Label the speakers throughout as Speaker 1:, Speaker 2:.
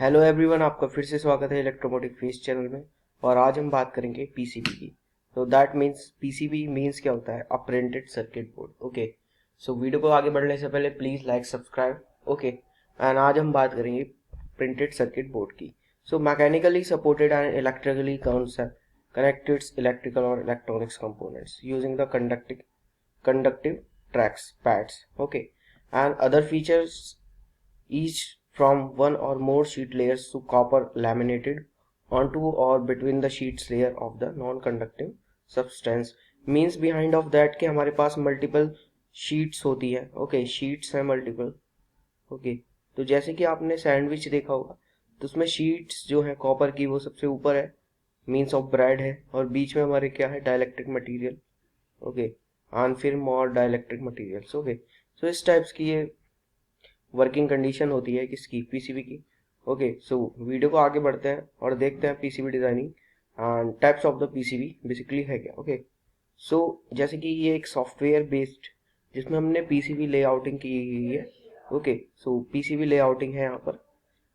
Speaker 1: Hello everyone, आपका फिर से स्वागत है इलेक्ट्रोमोटिव फेस चैनल में। और आज हम बात करेंगे पीसीबी की। तो दैट मीन्स पीसीबी मीन्स क्या होता है? A printed circuit board. Okay, so video को आगे बढ़ने से पहले please like subscribe. Okay, and आज हम बात करेंगे प्रिंटेड सर्किट बोर्ड की। So mechanically supported and electrically connected electrical or electronics components using the conductive tracks pads, okay, and other features, each from one or more sheet layers to copper laminated onto or between the sheets layer of the non-conductive substance। means behind of that कि हमारे पास multiple sheets होती है। okay, sheets है multiple। okay, तो जैसे कि आपने sandwich देखा होगा तो उसमें शीट्स जो है कॉपर की वो सबसे ऊपर है, मीन्स ऑफ ब्रेड है, और बीच में हमारे क्या है? Dielectric material. ओके, एंड फिर मोर डाइलेक्ट्रिक मटेरियल्स। ओके, सो इस टाइप्स की ये वर्किंग कंडीशन होती है किसकी? पीसीबी की। ओके, सो वीडियो को आगे बढ़ते हैं और देखते हैं PCB designing and types of the PCB basically है क्या। ओके, सो जैसे कि ये एक सॉफ्टवेयर बेस्ड जिसमें हमने पीसीबी लेआउटिंग की हुई है। ओके, सो पीसीबी लेआउटिंग है यहाँ पर।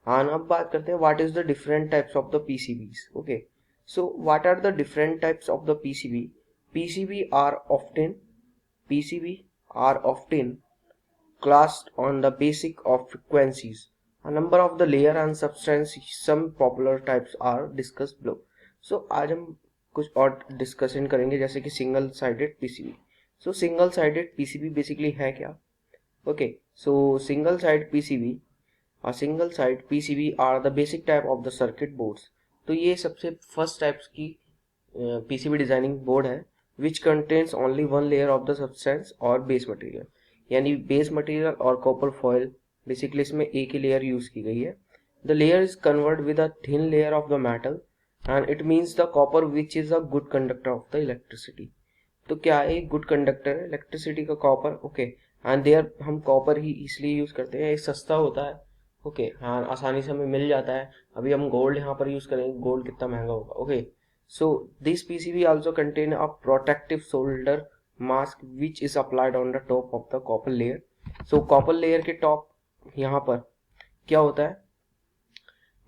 Speaker 1: हाँ, अब बात करते हैं what is the different types of the PCBs. Okay, so what are the different types of the PCB? PCB are often PCB are often classed on the basic of frequencies. A number of the layer and substance, some popular types are discussed below. So आज हम कुछ और discussion करेंगे जैसे कि single sided PCB. So single sided PCB basically है क्या? Okay, so single side PCB or single side PCB are the basic type of the circuit boards. तो ये सबसे फर्स्ट टाइप्स की पीसीबी डिजाइनिंग बोर्ड है which contains only one layer of the substance or base material. यानी base material और copper foil basically इसमें एक ही लेयर यूज की गई है। The layer is convert with a thin layer of the metal and it means the copper which is a good conductor of the electricity. तो क्या है गुड कंडक्टर है इलेक्ट्रिसिटी का कॉपर? ओके, एंड देयर हम copper ही इसलिए use करते हैं, ये सस्ता होता है। ओके, हाँ, आसानी से हमें मिल जाता है। अभी हम गोल्ड यहाँ पर यूज करेंगे, गोल्ड कितना महंगा होगा। Okay, so this PCB also contain a protective solder mask which is applied on the top of the copper layer। so copper layer के top यहाँ पर क्या होता है?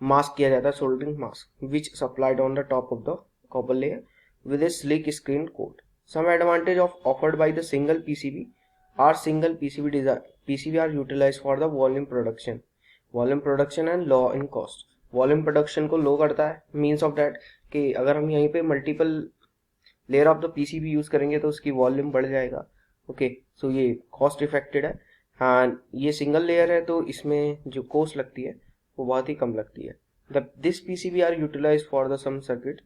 Speaker 1: मास्क किया जाता है, soldering mask which is applied on the top of the copper layer with a slick screen coat। some advantage of offered by the single PCB are single PCB design PCB are utilized for the volume production and low in cost। Volume production को लो करता है, means of that कि अगर हम यहीं पे multiple layer of the PCB use करेंगे तो उसकी वॉल्यूम बढ़ जाएगा। ओके, सो ये कॉस्ट इफेक्टेड है। हाँ, ये सिंगल लेयर है तो इसमें जो कॉस्ट लगती है वो बहुत ही कम लगती है। This PCB are utilize for the some circuit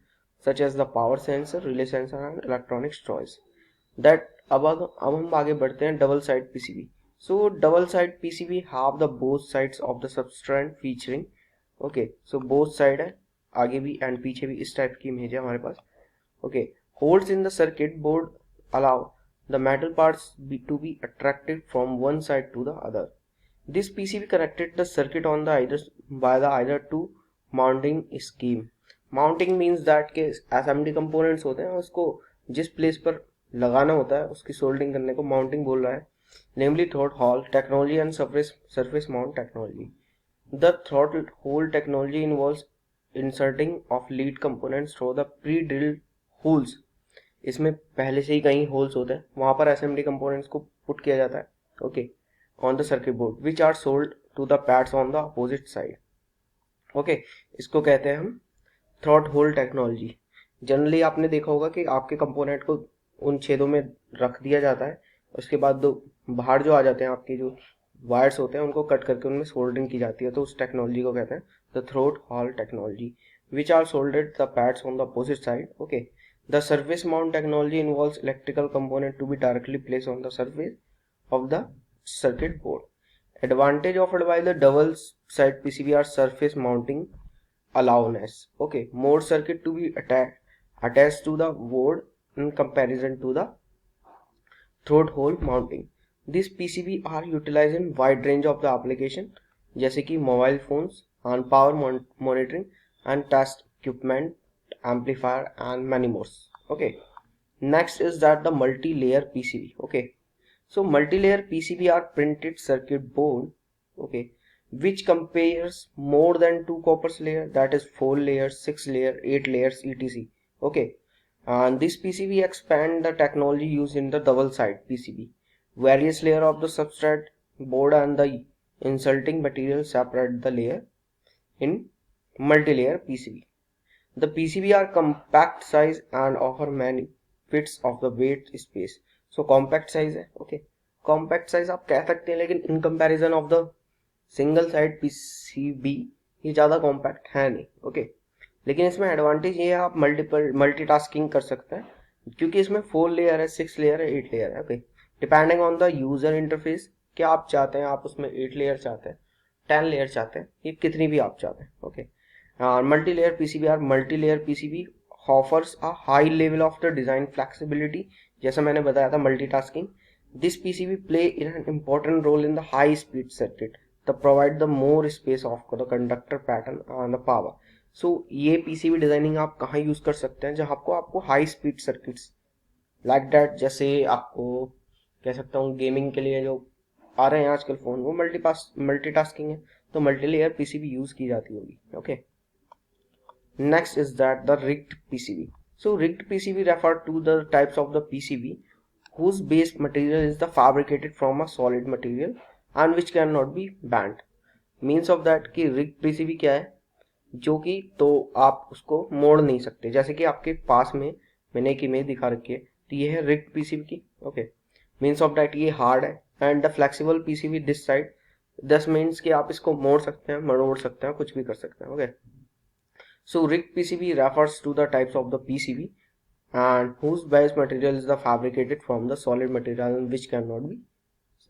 Speaker 1: such as the power sensor, relay sensor and electronics choice that. अब हम आगे बढ़ते हैं double side PCB. So double side PCB have the both sides of the substrate featuring. Okay, so both side है, आगे भी and पीछे भी इस टाइप की इमेज है हमारे पास। Okay, holes in the circuit board allow the metal parts to be attracted from one side to the other. This PCB connected the circuit on the either by the either two mounting scheme. Mounting means that के SMD components होते हैं, उसको जिस place पर लगाना होता है उसकी सोल्डिंग करने को माउंटिंग बोल रहा है, namely through hole technology and surface mount technology। The throttle hole technology involves inserting of lead components through the pre-drilled holes। इसमें पहले से ही कई होल्स होते हैं, वहां पर असेंबली कंपोनेंट्स को पुट किया जाता है। Okay, on the circuit board which are sold to the pads on the opposite side. Okay, इसको कहते हैं हम थ्रॉट होल टेक्नोलॉजी। जनरली आपने देखा होगा कि आपके कंपोनेंट को उन छेदों में रख दिया जाता है, उसके बाद दो बाहर जो आ जाते हैं आपके जो वायर्स होते हैं उनको कट करके उनमें सोल्डरिंग की जाती है, तो उस टेक्नोलॉजी को कहते हैं the through hole technology which are soldered the pads on the opposite side. Okay, the surface mount technology involves electrical component to be directly placed on the surface of the circuit board। Advantage offered by the double side PCB are surface mounting allowness। Okay, more circuit to be attached to the board in comparison to the throat hole mounting। This PCB are utilized in wide range of the application जैसे कि mobile phones and power monitoring and test equipment, amplifier and many more। Okay, next is that the multi-layer PCB। Okay, so multi-layer PCB are printed circuit board, okay, which compares more than 2 coppers layer, that is 4 layers, 6 layer, 8 layers, etc. Okay, and this PCB expand the technology used in the double side PCB. Various layer of the substrate board and the insulting material separate the layer in multi-layer PCB. The PCB are compact size and offer many fits of the weight space. So compact size है, okay, compact size आप कह सकते हैं, लेकिन in comparison of the single side PCB ये ज़्यादा compact है नहीं, ओके। लेकिन इसमें एडवांटेज ये है, आप मल्टीटास्किंग कर सकते हैं, क्योंकि इसमें 4 लेयर है, 6 लेयर है, 8 लेयर है, okay. Depending on the user interface क्या आप चाहते हैं, आप उसमें 8 लेयर चाहते हैं, 10 लेयर चाहते हैं, ये कितनी भी आप चाहते हैं, okay. मल्टी-layer PCB or multi-layer PCB offers a high level of the design flexibility. जैसा मैंने बताया था multitasking. This PCB play in an important role in the high speed circuit. To provide the more space of the conductor pattern and the power. So ये PCB designing आप कहाँ use कर सकते हैं, जहाँ आपको high speed circuits like that, जैसे आपको कह सकता हूँ गेमिंग के लिए जो आ रहे हैं आजकल फोन, वो मल्टीटास्किंग है, तो मल्टी-लेयर PCB यूज की जाती होगी, okay. Next is that the rigged PCB. So rigged PCB refer to the types of the PCB whose base material is the fabricated from a solid material and which cannot be bent. Means of that कि rigged PCB क्या है, जो कि तो आप उसको मोड़ नहीं सकते। जैसे कि आपके पास में मैंने एक इमेज दिखा रखी है, तो ये है rigged PCB की, ओके। मीन्स ऑफ दैट ये हार्ड है, and the flexible PCB this side, दस मीन्स कि आप इसको मोड़ सकते हैं, मरोड़ सकते हैं, कुछ भी कर सकते हैं, okay. So rigged PCB refers to the types of the PCB and whose base material is the fabricated from the solid material which cannot be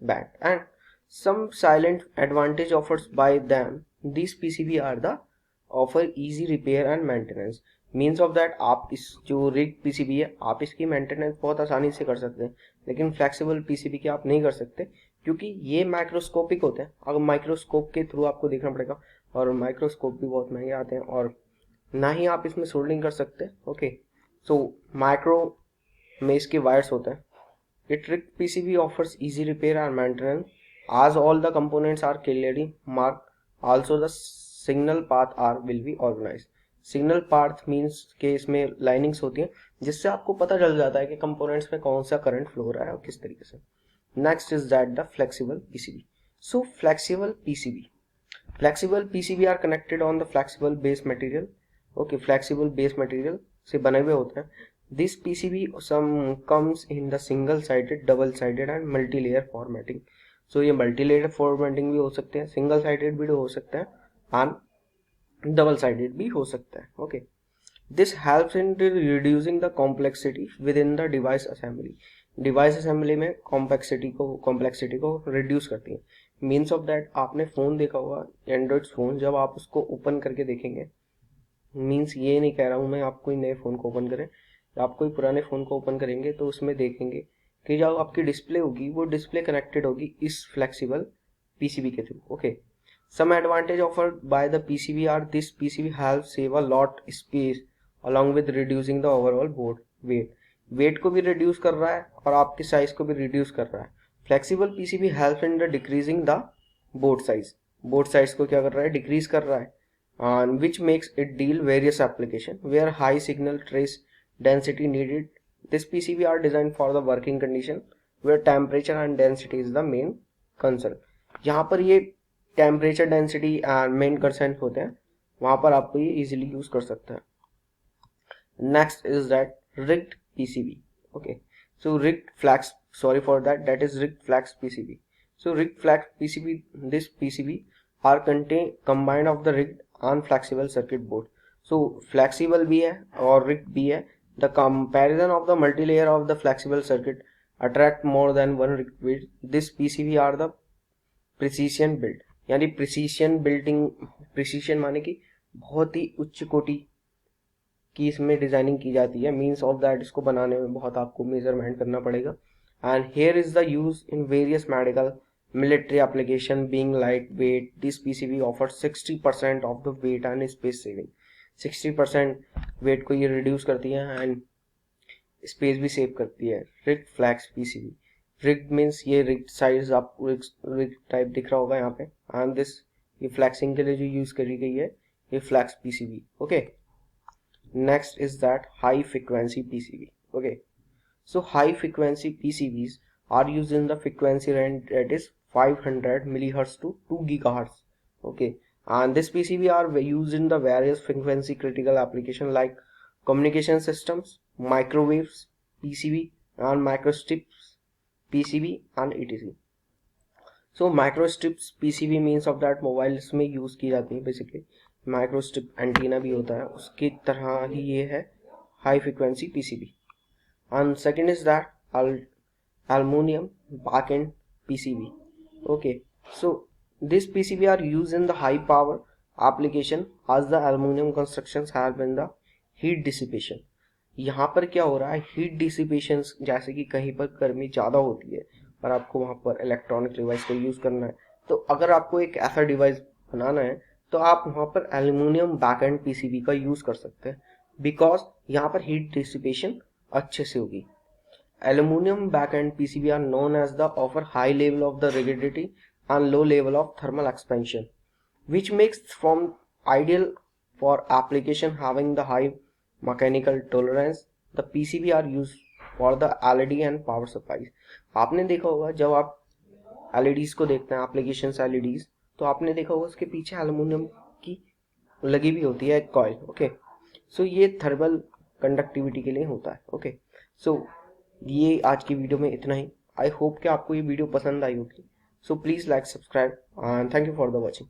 Speaker 1: bent. And some silent advantage offers by them. These PCB are the offer easy repair and maintenance. Means of that आप इस जो rigged PCB है आप इसकी maintenance बहुत आसानी से कर सकते हैं, लेकिन फ्लेक्सिबल PCB की आप नहीं कर सकते, क्योंकि ये माइक्रोस्कोपिक होते हैं। अगर माइक्रोस्कोप के थ्रू आपको देखना पड़ेगा, और माइक्रोस्कोप भी बहुत महंगे आते हैं, और ना ही आप इसमें सोल्डरिंग कर सकते हैं, ओके। सो माइक्रो में इसके वायर्स होते हैं। It rig PCB offers easy repair and maintenance as all the components are clearly marked. Also the signal path are will be organized. Signal path means के इसमें linings होती हैं, जिससे आपको पता चल जाता है कि कंपोनेंट्स में कौन सा करंट फ्लो हो रहा है और किस तरीके से। Next is that the flexible PCB. So flexible PCB are connected on the flexible base material, okay. Flexible base material से बने हुए होते हैं। This PCB some comes in the single sided, double sided and multi layer formatting. So ये multi layer formatting भी हो सकते हैं, सिंगल साइडेड भी हो सकते हैं, एंड डबल साइडेड भी हो सकता है, okay. This helps in reducing the complexity with in the device assembly. Device assembly में कॉम्प्लेक्सिटी को रिड्यूस करती है। मीन्स ऑफ दैट, आपने फोन देखा होगा, एंड्रॉइड फोन, जब आप उसको ओपन करके देखेंगे, मीन्स ये नहीं कह रहा हूँ मैं आप कोई नए फ़ोन को ओपन करें, आप कोई पुराने फ़ोन को ओपन करेंगे तो उसमें देखेंगे कि जो आपकी डिस्प्ले होगी वो डिस्प्ले कनेक्टेड होगी इस फ्लेक्सिबल PCB के थ्रू, ओके। Some advantage offered by the PCB are this PCB help save a lot space along with reducing the overall board weight को भी रिड्यूस कर रहा है और आपके साइज को भी रिड्यूस कर रहा है। Flexible PCB help in the decreasing the board size को क्या कर रहा है, डिक्रीज कर रहा है, and which makes it deal various application where high signal trace density needed. This PCB are designed for the working condition where temperature and density is the main concern. यहाँ पर ये temperature density and main concern होते हैं, वहाँ पर आपको ये easily use कर सकते हैं। Next is that rigged PCB, okay. So rigged flex, sorry for that, that is rigged flex PCB. So rigged flex PCB, this PCB are combined of the rigged and flexible circuit board. So flexible भी है और rigged भी है. The comparison of the multi-layer of the flexible circuit attract more than one rigged build. This PCB are the precision build, यानी precision building, precision माने कि बहुत ही उच्च कोटि की इसमें डिजाइनिंग की जाती है। मीन्स ऑफ दैट, इसको बनाने में बहुत आपको मेजरमेंट करना पड़ेगा। And here is the use in various medical military application being lightweight. This PCB offers 60% of the weight and space saving. 60% weight को ये reduce करती है and space भी save करती है। Rigged flex PCB. Rigged means ये rigged size आपको rigged type दिख रहा होगा यहाँ पे, and this ये फ्लैक्सिंग के लिए जो यूज करी गई है ये flex PCB. Okay, next is that high frequency PCB. Okay, so high frequency PCBs are used in the frequency range that is 500 millihertz to 2 gigahertz. Okay, and this PCB are used in the various frequency critical application like communication systems, microwaves PCB, and microstrips PCB and etc. So microstrips PCB means of that mobiles में use की जाती है basically. Microstrip antenna भी होता है, उसकी तरह ही ये है high frequency PCB। And second is that aluminum backend PCB. Okay, so this PCB are used in the high power application as the aluminum constructions help in the heat dissipation. यहाँ पर क्या हो रहा है, हीट डिसिपेशन, जैसे कि कहीं पर गर्मी ज़्यादा होती है और आपको वहाँ पर इलेक्ट्रॉनिक डिवाइस का यूज़ करना है, तो अगर आपको एक ऐसा डिवाइस बनाना है तो आप वहाँ पर एल्यूमिनियम बैकएंड पीसीबी का यूज़ कर सकते हैं, बिकॉज यहाँ पर हीट डिसिपेशन अच्छे से होगी। Aluminum backend PCB are known as the offer high level of the rigidity and low level of thermal expansion, which makes from ideal for application having the high mechanical tolerance. The PCB are used for the LED and power supplies. आपने देखा होगा जब आप LEDs को देखते हैं, applications LEDs, तो आपने देखा होगा उसके पीछे एल्यूमिनियम की लगी भी होती है एक कॉइल। ओके, सो ये थर्मल कंडक्टिविटी के लिए होता है। ओके, सो ये आज की वीडियो में इतना ही। आई होप कि आपको ये वीडियो पसंद आई होगी। So please like, subscribe and thank you for the watching.